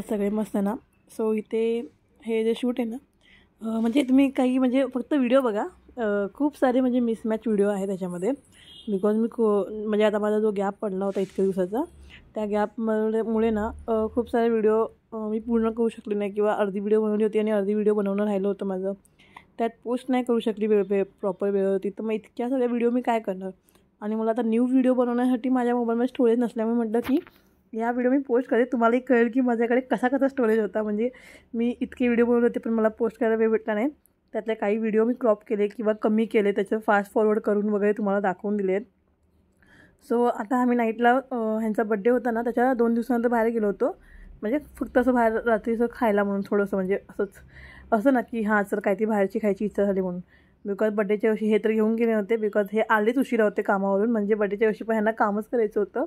सगळे मस्त ना. सो इथे हे जे शूट आहे ना, म्हणजे तुम्ही काही म्हणजे फक्त व्हिडिओ बघा. खूप सारे म्हणजे मिसमॅच व्हिडिओ आहे त्याच्यामध्ये. बिकॉज मी म्हणजे आता माझा जो गॅप पडला होता इतक्या दिवसाचा, त्या गॅपमुळे ना खूप सारे व्हिडिओ मी पूर्ण करू शकले नाही, किंवा अर्धी व्हिडिओ बनवली होती आणि अर्धी व्हिडिओ बनवणं राहिलं होतं माझं. त्यात पोस्ट नाही करू शकली प्रॉपर वेळेवरती. तर मग इतक्या सगळ्या व्हिडिओ मी काय करणार. आणि मला आता न्यू व्हिडिओ बनवण्यासाठी माझ्या मोबाईलमध्ये स्टोरेज नसल्यामुळे म्हटलं की या व्हिडिओ मी पोस्ट करेन. तुम्हालाही कळेल की माझ्याकडे कसा स्टोरेज होता. म्हणजे मी इतके व्हिडिओ बनवले होते पण मला पोस्ट करायला वेळ भेटला नाही. त्यातले काही व्हिडिओ मी क्रॉप केले किंवा कमी केले, त्याचं फास्ट फॉरवर्ड करून वगैरे तुम्हाला दाखवून दिले आहेत. सो आता आम्ही नाईटला ह्यांचा बड्डे होता ना, त्याच्या 2 दिवसानंतर बाहेर गेलो होतो. म्हणजे फक्त असं बाहेर रात्रीचं खायला म्हणून थोडंसं, म्हणजे असं ना की हां सर काहीतरी बाहेरची खायची इच्छा झाली म्हणून. बिकॉज बड्डेच्या दिवशी हे तर घेऊन गेले नव्हते, बिकॉज हे आलेच उशिरा होते कामावरून. म्हणजे बड्डेच्या दिवशी पण ह्यांना कामच करायचं होतं.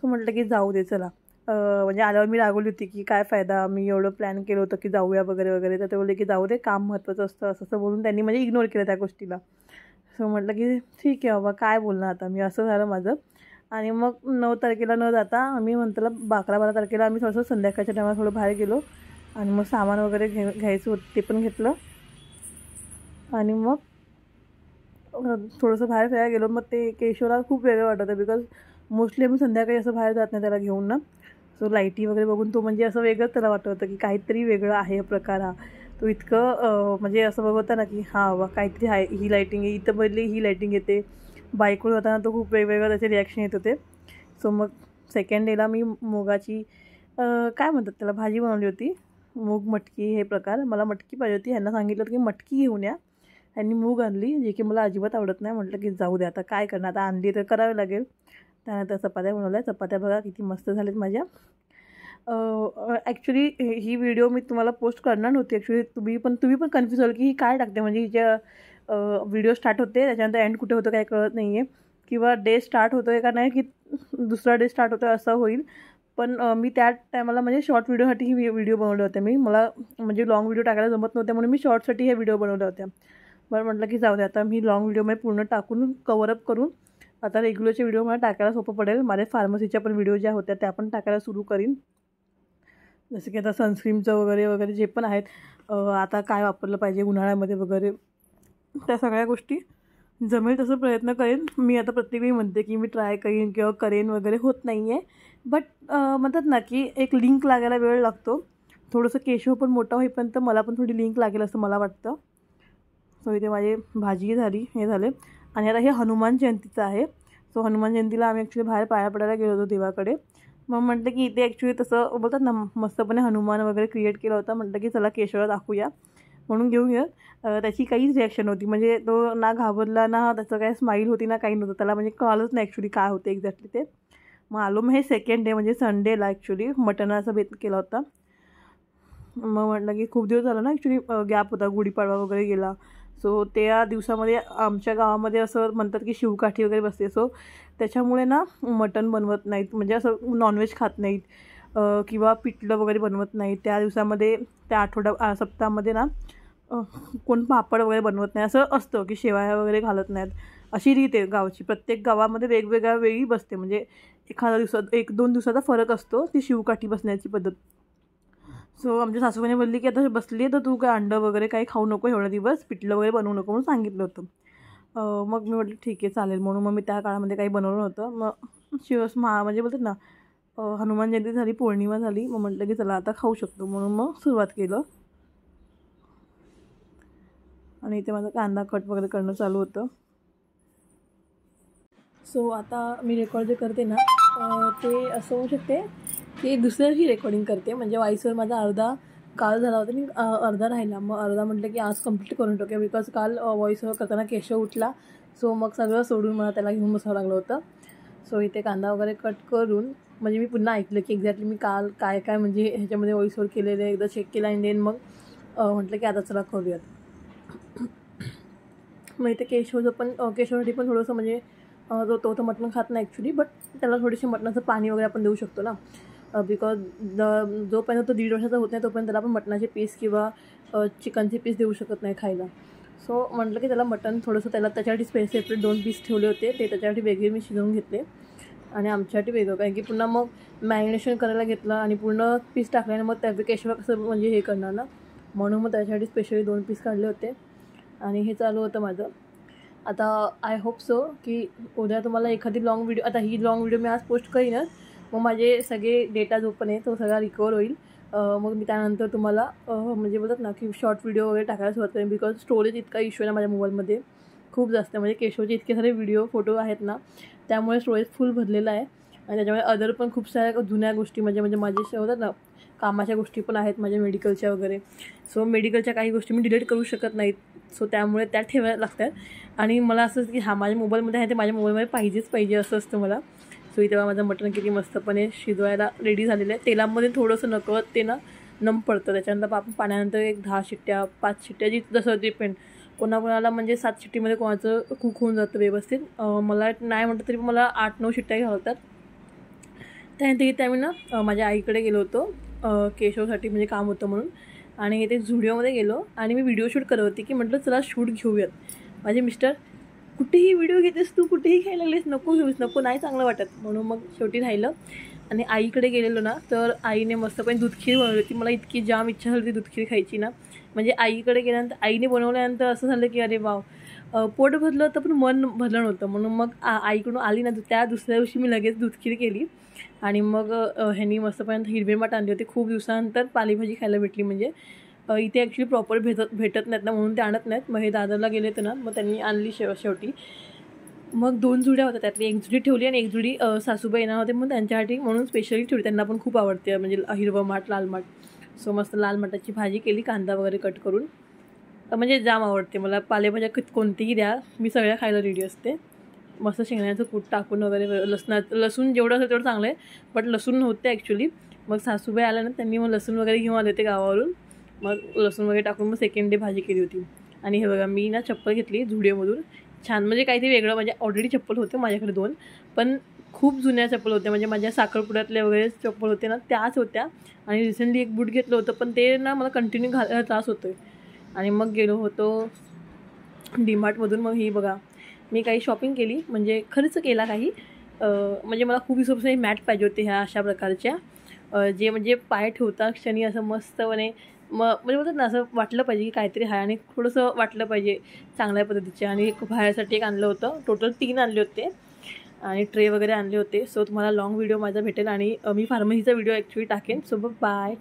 सो म्हटलं की जाऊ दे चला. म्हणजे आल्यावर मी रागवली होती की काय फायदा, मी एवढं प्लॅन केलं होतं की जाऊया वगैरे वगैरे. तर ते बोलले की जाऊ दे, काम महत्त्वाचं असतं असं बोलून त्यांनी म्हणजे इग्नोर केलं त्या गोष्टीला. सो म्हटलं की ठीक आहे बाबा, काय बोलणार आता मी, असं झालं माझं. आणि मग 9 तारखेला न जाता आम्ही म्हणतो 11-12 तारखेला आम्ही थोडंसं संध्याकाळच्या टायमाला थोडं बाहेर गेलो. आणि मग सामान वगैरे घ्यायचं होतं ते पण घेतलं. आणि मग थोडंसं बाहेर फिरायला गेलो. मग ते केशवला खूप वेगळं वाटत होतं, बिकॉज मोस्टली आम्ही संध्याकाळी असं बाहेर जात नाही त्याला घेऊन ना. सो लाईटी वगैरे बघून तो म्हणजे असं वेगळंच त्याला वाटत होतं की काहीतरी वेगळं आहे प्रकार हा. तो इतकं म्हणजे असं बघवता ना की हां बाबा काहीतरी आहे, ही लाईटिंग आहे, इथं बदली ही लाईटिंग येते. बाईकवर जाताना तो खूप वेगवेगळं त्याचे रिॲक्शन येत होते. सो मग सेकंड डेला मी मुगाची काय म्हणतात त्याला भाजी बनवली होती. मूग मटकी हे प्रकार. मला मटकी पाहिजे होती, ह्यांना सांगितलं होतं की मटकी घेऊन या. त्यांनी मूग आणली, जे की मला अजिबात आवडत नाही. म्हटलं की जाऊ द्या आता काय करणार, आता आणली तर करावे लागेल. त्यानंतर चपात्या बनवल्या. चपात्या बघा किती मस्त झाल्यात माझ्या. ॲक्च्युली ही व्हिडिओ मी तुम्हाला पोस्ट करणार नव्हती. ॲक्च्युली तुम्ही पण कन्फ्यूज व्हाल की ही काय टाकते, म्हणजे हिच्या व्हिडिओ स्टार्ट होते त्याच्यानंतर एंड कुठे होतं काय कळत नाही आहे, किंवा डे स्टार्ट होतो आहे का नाही, की दुसरा डे स्टार्ट होतो आहे असं होईल. पण मी त्या टायमाला म्हणजे शॉर्ट व्हिडिओसाठी ही व्हिडिओ बनवल्या होत्या मला म्हणजे लॉंग व्हिडिओ टाकायला जमत नव्हत्या, म्हणून मी शॉर्टसाठी हे व्हिडिओ बनवल्या होत्या. बरं म्हटलं की जाऊ दे आता मी लॉंग व्हिडिओमध्ये पूर्ण टाकून कवरअप करून आता रेग्युलरचे व्हिडिओ मला टाकायला सोपं पडेल. माझ्या फार्मसीच्या पण व्हिडिओ ज्या होत्या त्या पण टाकायला सुरू करीन. जसं की आता सनस्क्रीमचं वगैरे वगैरे जे पण आहेत, आता काय वापरलं पाहिजे उन्हाळ्यामध्ये वगैरे, त्या सगळ्या गोष्टी जमेल तसं प्रयत्न करेन. मी आता प्रत्येक वेळी म्हणते की मी ट्राय करीन किंवा करेन वगैरे, होत नाही आहे. बट म्हणतात ना की एक लिंक लागायला वेळ लागतो. थोडंसं केशव पण मोठा होईपर्यंत मला पण थोडी लिंक लागेल असं मला वाटतं. सो इथे माझी भाजी झाली, हे झाले. आणि आता हे हनुमान जयंतीचं आहे. सो हनुमान जयंतीला आम्ही ॲक्च्युली बाहेर पाया पडायला गेलो होतो देवाकडे. मग म्हटलं की इथे ॲक्च्युली तसं बोलतात ना मस्तपणे हनुमान वगैरे क्रिएट केला होता. म्हटलं की चला केशवला दाखवूया म्हणून घेऊन गेलं. त्याची काहीच रिॲक्शन नव्हती, म्हणजे तो ना घाबरला ना त्याचं काय स्माईल होती ना काही नव्हतं. त्याला म्हणजे कळलंच नाही ॲक्च्युली काय होतं एक्झॅक्टली ते. मग आलो. मग हे सेकंड डे म्हणजे संडेला ॲक्च्युली मटणाचा बेत केला होता. मग म्हटलं की खूप दिवस झाला ना ॲक्च्युली गॅप होता, गुढीपाडवा वगैरे गेला. सो त्या दिवसामध्ये आमच्या गावामध्ये असं म्हणतात की शिवकाठी वगैरे बसते. सो त्याच्यामुळे ना मटण बनवत नाहीत, म्हणजे असं नॉनव्हेज खात नाहीत, किंवा पिठलं वगैरे बनवत नाहीत त्या दिवसामध्ये. त्या सप्ताहामध्ये ना कोण पापड वगैरे बनवत नाही, असं असतं की शेवाया वगैरे घालत नाहीत. अशी रीत आहे गावची. प्रत्येक गावामध्ये वेगवेगळ्या वेळी बसते, म्हणजे एखाद्या दिवसात 1-2 दिवसाचा फरक असतो ती शिवकाठी बसण्याची पद्धत. सो आमच्या सासूबाईने बोलली की आता बसली तर तू काय अंडं वगैरे काही खाऊ नको एवढा दिवस, पिठलं वगैरे बनवू नको म्हणून सांगितलं होतं. मग मी म्हटलं ठीक आहे चालेल, म्हणून मग मी त्या काळामध्ये काही बनवलं नव्हतं. मग म्हणजे बोलतात ना हनुमान जयंती झाली, पौर्णिमा झाली. मग म्हटलं की चला आता खाऊ शकतो, म्हणून मग सुरुवात केलं. आणि इथे माझा कांदा कट वगैरे करणं चालू होतं. सो आता मी रेकॉर्ड जे करते ना ते असं होऊ शकते की दुसऱ्याची रेकॉर्डिंग करते. म्हणजे व्हॉईसवर माझा अर्धा काल झाला होता, मी अर्धा राहिला. मग अर्धा म्हटलं की आज कंप्लीट करून टाकूया, बिकॉज काल व्हॉईसवर करताना केशव उठला. सो मग सगळं सोडून मला त्याला घेऊन बसावं लागलं होतं. सो इथे कांदा वगैरे कट करून म्हणजे मी पुन्हा ऐकलं की एक्झॅक्टली मी काल काय काय म्हणजे ह्याच्यामध्ये व्हॉईसवर केलेलं एकदा चेक केलं. आणि देन मग म्हटलं की आता चला करूयात. मग इथे केशवसाठी पण थोडंसं म्हणजे तो मटण खात नाही ॲक्च्युली, बट त्याला थोडीशी मटणाचं पाणी वगैरे आपण देऊ शकतो ना, बिकॉज जोपर्यंत तो 1.5 वर्षाचा होत नाही तोपर्यंत त्याला आपण मटणाचे पीस किंवा चिकनचे पीस देऊ शकत नाही खायला. सो म्हटलं की त्याला मटण थोडंसं त्याच्यासाठी सेपरेट 2 पीस ठेवले होते, ते त्याच्यासाठी वेगळे मी शिजवून घेतले. आणि आमच्यासाठी वेगळं, कारण की पुन्हा मग मॅरिनेशन करायला घेतलं आणि पूर्ण पीस टाकल्याने मग त्या केशव कसं म्हणजे हे करणार ना, म्हणून मग त्याच्यासाठी स्पेशली 2 पीस काढले होते. आणि हे चालू होतं माझं. आता आय होप सो की उद्या तुम्हाला एखादी लॉंग व्हिडिओ, आता ही लॉंग व्हिडिओ मी आज पोस्ट करीनच, मग माझे सगळे डेटा जो पण आहे तो सगळा रिकवर होईल. मग मी त्यानंतर तुम्हाला म्हणजे बोलतात ना की शॉर्ट व्हिडिओ वगैरे टाकायला सुरुवात करेन, बिकॉज स्टोरेज इतका इश्यू आहे ना माझ्या मोबाईलमध्ये, खूप जास्त. म्हणजे केशवचे इतके सारे व्हिडिओ फोटो आहेत ना, त्यामुळे स्टोरेज फुल भरलेलं आहे. आणि त्याच्यामुळे अदर पण खूप साऱ्या जुन्या गोष्टी म्हणजे माझे होतात ना कामाच्या गोष्टी पण आहेत माझ्या मेडिकलच्या वगैरे. सो मेडिकलच्या काही गोष्टी मी डिलीट करू शकत नाहीत, सो त्यामुळे त्या ठेवायला लागतात. आणि मला असं की माझ्या मोबाईलमध्ये आहे ते माझ्या मोबाईलमध्ये पाहिजेच पाहिजे असं असतं मला. सो इथे माझं मटण किती मस्तपणे शिजवायला रेडी झालेलं आहे. तेलामध्ये थोडंसं नकळत ते ना नम पडतं, त्याच्यानंतर आपण पाण्यानंतर एक 10 शिट्ट्या 5 शिट्ट्या जसं डिपेंड, कोणाकोणाला म्हणजे 7 शिट्टीमध्ये कोणाचं कुक होऊन जातं व्यवस्थित. मला नाही म्हटलं तरी मला 8-9 शिट्ट्या घालतात. त्यानंतर इथे आम्ही ना माझ्या आईकडे गेलो होतो केशवसाठी, म्हणजे काम होतं म्हणून. आणि इथे झुडिओमध्ये गेलो आणि मी व्हिडिओ शूट करत होती की म्हटलं चला शूट घेऊयात. माझे मिस्टर, कुठेही व्हिडिओ घेतेस तू, कुठेही घ्यायला लागलीस, नको घेऊस, नको, नाही चांगलं वाटत. म्हणून मग शेवटी राहिलं. आणि आईकडे गेलेलो ना तर आईने मस्तपणे दूधखीर बनवली होती. मला इतकी जाम इच्छा झाली होती दूधखीर खायची ना. म्हणजे आईकडे गेल्यानंतर आईने बनवल्यानंतर असं झालं की अरे वाव, पोट भरलं होतं पण मन भरलं नव्हतं. म्हणून मग आईकडून आली ना त्या दुसऱ्या दिवशी मी लगेच दूधखीर केली. आणि मग ह्यांनी मस्तपर्यंत हिरवे माठ आणले होते. खूप दिवसानंतर पालेभाजी खायला भेटली. म्हणजे इथे ॲक्च्युली प्रॉपर भेटत नाहीत ना, म्हणून ते आणत नाहीत. मग हे दादरला गेले होते ना, मग त्यांनी आणली शेवटी. मग 2 जुड्या होत्या, त्यातली एक जुडी ठेवली आणि एक जुडी सासूबाई येणार होते मग त्यांच्यासाठी म्हणून स्पेशली ठेवली. त्यांना पण खूप आवडते म्हणजे हिरवं माठ, लाल माठ. सो मस्त लाल माठाची भाजी केली, कांदा वगैरे कट करून. म्हणजे जाम आवडते मला पालेभाज्या, कोणतीही द्या मी सगळ्या खायला रेडी असते. मस्त शेंगण्याचं कूट टाकून वगैरे, लसूण जेवढं असेल तेवढं चांगलं आहे, बट लसूण नव्हते ॲक्च्युली. मग सासूबाई आल्या ना, त्यांनी मग लसूण वगैरे घेऊन आले होते गावावरून. मग लसूण वगैरे टाकून मग सेकंड डे भाजी केली होती. आणि हे बघा मी ना चप्पल घेतली झुडिओमधून, छान म्हणजे काहीतरी वेगळं. म्हणजे ऑलरेडी चप्पल होते माझ्याकडे 2, पण खूप जुन्या चप्पल होत्या. म्हणजे माझ्या साखरपुड्यातले वगैरे चप्पल होते ना त्याच होत्या. आणि रिसेंटली एक बूट घेतलं होतं, पण ते ना मला कंटिन्यू घालायला त्रास होतो आहे. आणि मग गेलो होतो डीमार्टमधून. मग ही बघा मी काही शॉपिंग केली, म्हणजे खर्च केला काही. म्हणजे मला खूप दिवसापासून मॅट पाहिजे होते ह्या अशा प्रकारच्या, जे म्हणजे पाय ठेवता क्षणी असं मस्तपणे म्हणजे बोलतात ना असं वाटलं पाहिजे की काहीतरी आहे आणि थोडंसं वाटलं पाहिजे चांगल्या पद्धतीचे. आणि एक बाहेरसाठी एक आणलं होतं, टोटल 3 आणले होते आणि ट्रे वगैरे आणले होते. सो तुम्हाला लॉंग व्हिडिओ माझा भेटेल आणि मी फार्मसीचा व्हिडिओ ॲक्च्युली टाकेन. So bye.